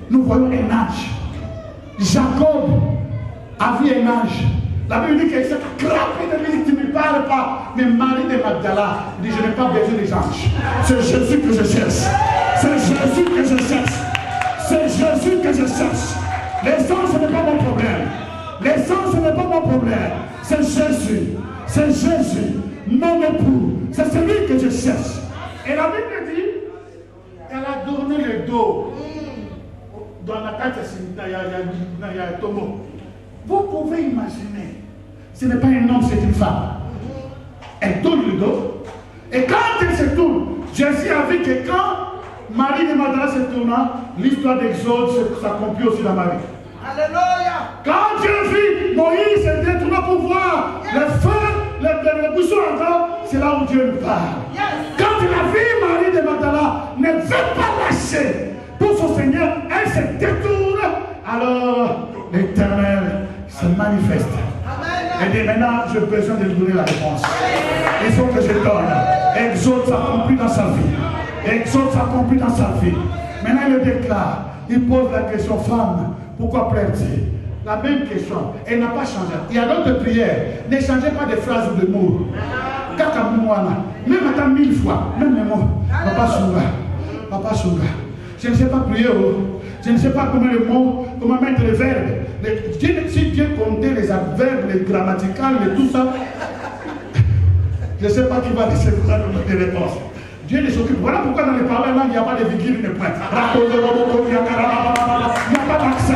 nous voyons un ange. Jacob a vu un ange. La Bible dit qu'il s'est crampé de lui, tu ne me parles pas. Mais Marie de Magdala dit, je n'ai pas besoin des anges. C'est Jésus que je cherche. C'est Jésus que je cherche. C'est Jésus que je cherche. Les anges, ce n'est pas mon problème. Les anges, ce n'est pas mon problème. C'est Jésus. C'est Jésus, mon époux. C'est celui que je cherche. Et la Bible dit, elle a donné le dos. Dans la tête, il y a un tombeau. Vous pouvez imaginer, ce n'est pas un homme, c'est une femme. Elle tourne le dos. Et quand elle se tourne, Jésus a vu que quand Marie de Magdala se tourna, l'histoire d'Exode s'accomplit aussi dans Marie. Alléluia. Quand Dieu vit Moïse se détourna pour voir le feu, le buisson ardent, c'est là où Dieu lui parle. Quand il a vu Marie de Magdala ne veut pas lâcher pour son Seigneur, elle se détourne. Alors l'Éternel se manifeste. Elle dit maintenant j'ai besoin de lui donner la réponse. Il faut que je donne. Exode s'accomplit dans sa vie. Exode s'accomplit dans sa vie. Maintenant il le déclare. Il pose la question, femme, pourquoi pleures-tu? La même question. Elle n'a pas changé. Il y a d'autres prières. Ne changez pas de phrases ou de mots. Même attends 1000 fois. Même les mots. Papa Sunga. Papa Sunga. Je ne sais pas prier. Je ne sais pas comment les mots, comment mettre les verbes. Si Dieu comptait les verbes, les grammaticales, et tout ça, je ne sais pas qui va recevoir des réponses. Dieu ne s'occupe. Voilà pourquoi dans les paroles là, il n'y a pas de virgule, il n'y a pas d'accent.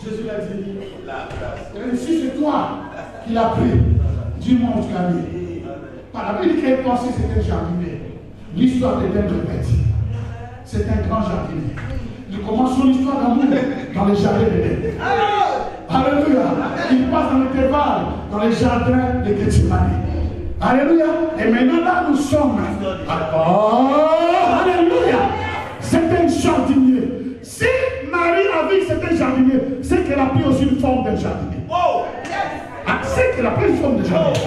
Jésus l'a dit, si c'est toi qui l'as pris, dis-moi où tu l'as mis. Par la Bible, qu'elle pensait c'était un jardinier. L'histoire d'Éden répète. C'est un grand jardinier. Il commence son histoire d'amour dans les jardins d'Éden. Alléluia. Il passe dans l'intervalle dans les jardins de Gethsemane. Alléluia. Et maintenant là nous sommes. Oh, alléluia. C'est un jardinier. Si Marie a vu que c'était un jardinier, c'est qu'elle a pris aussi une forme de jardinier. C'est qu'elle a pris une forme de jardinier.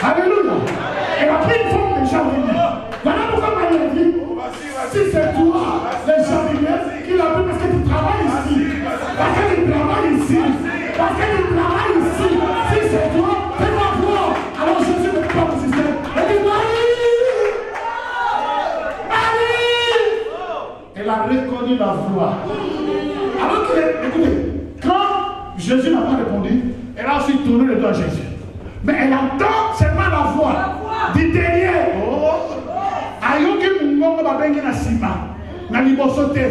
Alléluia. Elle a pris une forme de jardinier. Voilà pourquoi Marie a dit, si c'est toi, le jardinier, qu'il a pris parce que tu travailles ici. Parce que tu travailles ici. Parce que tu travailles ici. Si c'est toi, fais-moi voir. Alors Jésus ne peut pas résister. Elle dit, Marie! Elle a reconnu la voix. Alors que, écoutez, quand Jésus n'a pas répondu, elle a aussi tourné le dos à Jésus. Mais elle entend seulement la voix du derrière. Ayoki mungongo babengi na sima. Na liboso te.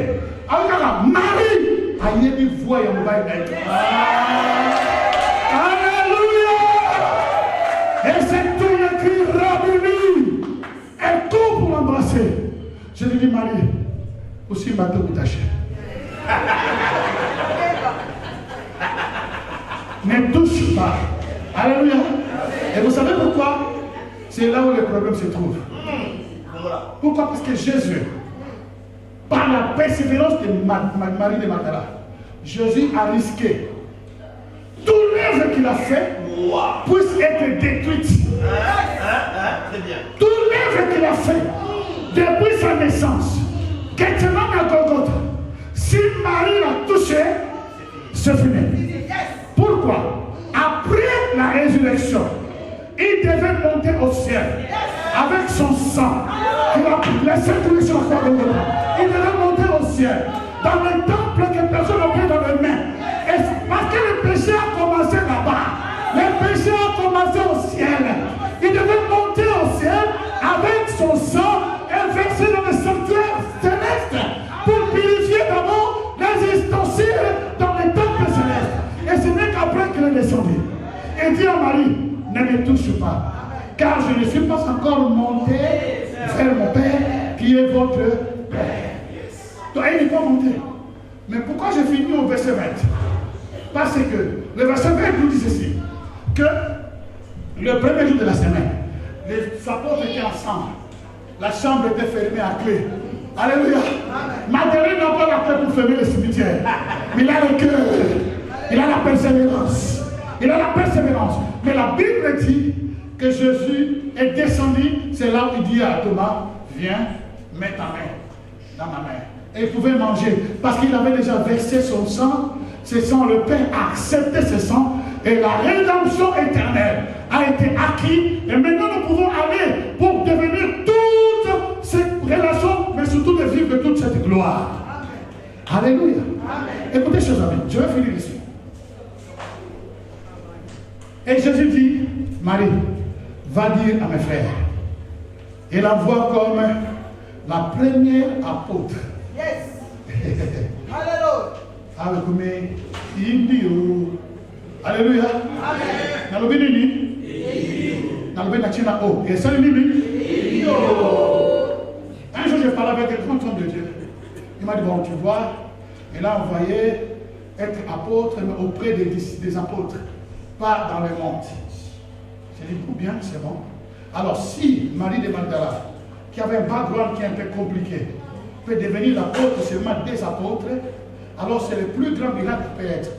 Ayoka Marie. Ayebi voix ya mobile net. Alléluia. Elle s'est tournée, crie Rabuni. Elle court pour l'embrasser. Je lui dis Marie, aussi bateau pour ta chair. Ne touche pas. Alléluia. Et vous savez pourquoi? C'est là où le problème se trouve. Pourquoi? Parce que Jésus, par la persévérance de Marie de Magdala, Jésus a risqué toute l'œuvre qu'il a fait puisse être détruite. Très bien. Toute l'œuvre qu'il a fait depuis sa naissance, Gethsemane à Golgotha, si Marie l'a touché, c'est fini. Pourquoi? Après la résurrection, il devait monter au ciel avec son sang qu'il a laissé couler sur la croix de Golgotha. Il devait monter au ciel dans le temple que personne n'a pris dans les mains. Et parce que le péché a commencé là-bas, le péché a commencé au ciel. Il devait monter au ciel avec son sang et verser dans le sanctuaire céleste pour purifier d'abord les ustensiles dans le temple céleste. Et ce n'est qu'après qu'il est descendu. Et dit à Marie, ne me touche pas, car je ne suis pas encore monté vers mon Père qui est votre Père. Donc il n'est pas monté. Mais pourquoi j'ai fini au verset 20? Parce que le verset 20 nous dit ceci, que le premier jour de la semaine, les apôtres étaient ensemble. La chambre était fermée à clé. Alléluia. Madeleine n'a pas la clé pour fermer le cimetière. Mais il a le cœur. Il a la persévérance. Il a la persévérance. Mais la Bible dit que Jésus est descendu. C'est là où il dit à Thomas, viens, mets ta main dans ma main. Et il pouvait manger. Parce qu'il avait déjà versé son sang. Ce sang, le Père a accepté ce sang. Et la rédemption éternelle a été acquise. Et maintenant nous pouvons aller pour devenir toutes ces relations, mais surtout de vivre de toute cette gloire. Amen. Alléluia. Amen. Écoutez, chers amis, je vais finir ici. Et Jésus dit, Marie, va dire à mes frères. Et la voit comme la première apôtre. Yes. Alléluia. Avec mes Indio. Alléluia. Amen. Nalobi nini? Nalobi nachina o. Et ça nini? Un jour, j'ai parlé avec un grand homme de Dieu. Il m'a dit, bon, tu vois, il a envoyé être apôtre, mais auprès des apôtres, pas dans le monde. J'ai dit, bien, c'est bon. Alors, si Marie de Magdala, qui avait un background qui est un peu compliqué, peut devenir l'apôtre seulement des apôtres, alors c'est le plus grand miracle qu'il peut être.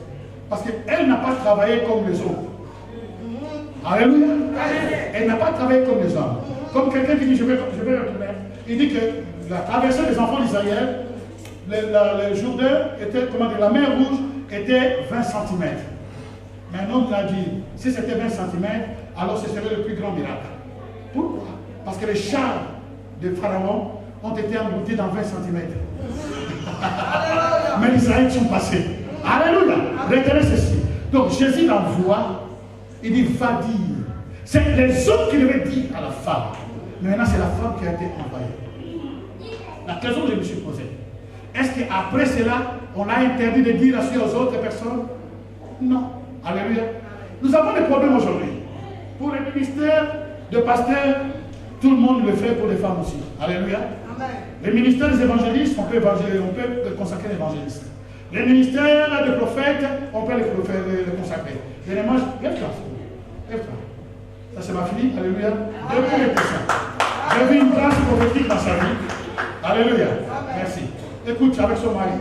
Parce qu'elle n'a pas travaillé comme les autres. Alléluia. Elle n'a pas travaillé comme les hommes. Comme quelqu'un qui dit, je vais retourner. Il dit que la traversée des enfants d'Israël, le Jourdain était, comment dire, la mer Rouge était 20 cm. Mais un homme l'a dit, si c'était 20 cm, alors ce serait le plus grand miracle. Pourquoi? Parce que les chars de Pharaon ont été engloutis dans 20 cm. Mais les Israélites sont passés. Alléluia. Retenez ceci. Donc Jésus l'envoie. Il dit, va dire. C'est les hommes qui devaient dire à la femme. Mais maintenant, c'est la femme qui a été envoyée. La question que je me suis posée. Est-ce qu'après cela, on a interdit de dire ainsi aux autres personnes? Non. Alléluia. Nous avons des problèmes aujourd'hui. Pour les ministères de pasteurs, tout le monde le fait pour les femmes aussi. Alléluia. Amen. Les ministères des évangélistes, on peut consacrer l'évangéliste. Les ministères de prophètes, on peut les consacrer. Les démarches, lève-toi. Lève-toi. Ça c'est ma fille. Alléluia. Dieu pour les ça. J'ai vu une grâce prophétique dans sa vie. Alléluia. Merci. Écoute, avec son mari.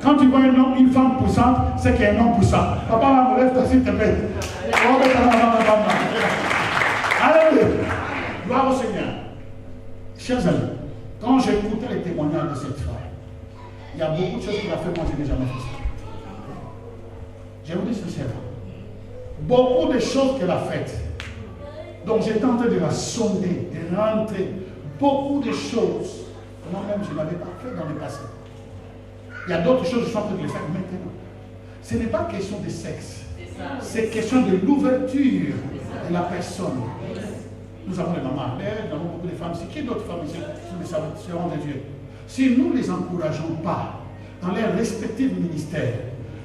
Quand tu vois un homme, une femme poussante, c'est qu'il y a un homme poussant. Papa, lève-toi s'il te plaît. Alléluia. Gloire au Seigneur. Chers amis, quand j'écoutais les témoignages de cette femme, il y a beaucoup de choses qu'il a fait, moi je n'ai jamais fait ça. Je vous dis sincèrement, beaucoup de choses qu'elle a faites, donc j'ai tenté de la sonder, de rentrer, beaucoup de choses, moi-même je n'avais pas fait dans le passé. Il y a d'autres choses que je suis en train de les faire maintenant. Ce n'est pas question de sexe, c'est question de l'ouverture de la personne. Nous avons les mamans, nous avons beaucoup de femmes ici. Qui d'autres femmes ici sont des servantes de Dieu? Si nous ne les encourageons pas dans leurs respectifs ministères,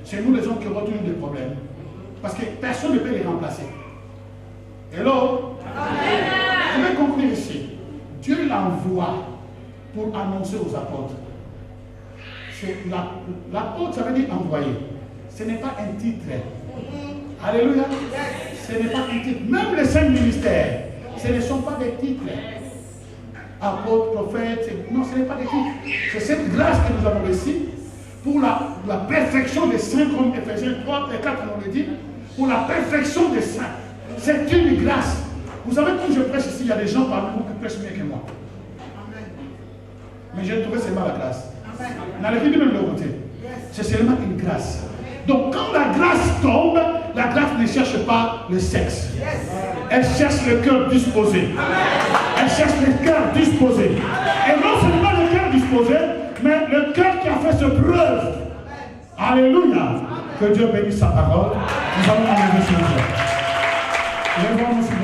c'est nous les hommes qui aurons toujours des problèmes. Parce que personne ne peut les remplacer. Hello? Je vais conclure ici. Dieu l'envoie pour annoncer aux apôtres. L'apôtre, ça veut dire envoyer. Ce n'est pas un titre. Alléluia. Ce n'est pas un titre. Même les 5 ministères, Ce ne sont pas des titres. Apôtre, prophète, non, ce n'est pas des titres. C'est cette grâce que nous avons reçue pour la perfection des saints, comme Ephésiens 3 et 4, on le dit, pour la perfection des saints. C'est une grâce. Vous savez, quand je prêche ici, il y a des gens parmi vous qui prêchent mieux que moi. Mais j'ai trouvé seulement la grâce. N'allez même de l'autre côté. C'est seulement une grâce. Donc quand la grâce tombe, la grâce ne cherche pas le sexe. Elle cherche le cœur disposé. Elle cherche le cœur disposé. Et non seulement le cœur disposé, mais le cœur qui a fait ses preuves. Alléluia. Que Dieu bénisse sa parole. Nous allons enlever ce jour. Lèvons-nous.